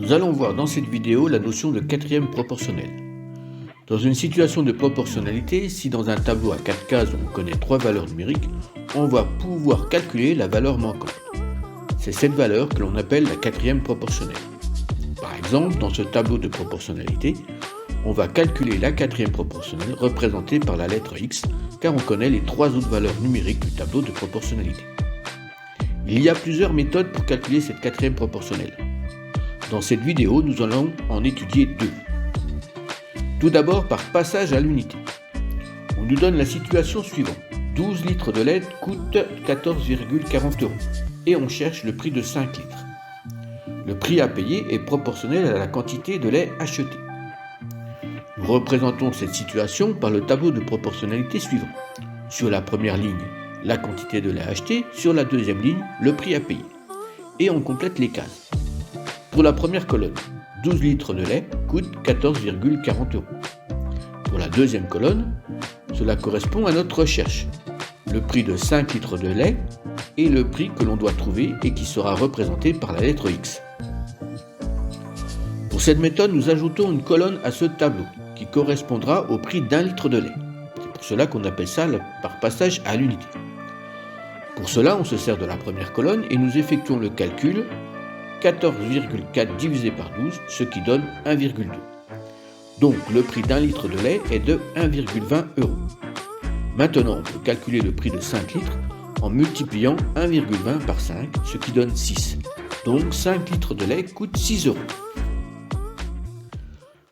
Nous allons voir dans cette vidéo la notion de quatrième proportionnel. Dans une situation de proportionnalité, si dans un tableau à 4 cases on connaît 3 valeurs numériques, on va pouvoir calculer la valeur manquante. C'est cette valeur que l'on appelle la quatrième proportionnelle. Par exemple, dans ce tableau de proportionnalité, on va calculer la quatrième proportionnelle représentée par la lettre X, car on connaît les 3 autres valeurs numériques du tableau de proportionnalité. Il y a plusieurs méthodes pour calculer cette quatrième proportionnelle. Dans cette vidéo, nous allons en étudier 2. Tout d'abord par passage à l'unité. On nous donne la situation suivante. 12 litres de lait coûtent 14,40 € et on cherche le prix de 5 litres. Le prix à payer est proportionnel à la quantité de lait achetée. Nous représentons cette situation par le tableau de proportionnalité suivant. Sur la première ligne, la quantité de lait acheté, sur la deuxième ligne, le prix à payer. Et on complète les cases. Pour la première colonne, 12 litres de lait coûtent 14,40 €. Pour la deuxième colonne, cela correspond à notre recherche. Le prix de 5 litres de lait est le prix que l'on doit trouver et qui sera représenté par la lettre X. Pour cette méthode, nous ajoutons une colonne à ce tableau qui correspondra au prix d'1 litre de lait. C'est pour cela qu'on appelle ça par passage à l'unité. Pour cela, on se sert de la première colonne et nous effectuons le calcul 14,4 divisé par 12, ce qui donne 1,2. Donc le prix d'1 litre de lait est de 1,20 €. Maintenant, on peut calculer le prix de 5 litres en multipliant 1,20 par 5, ce qui donne 6. Donc 5 litres de lait coûtent 6 €.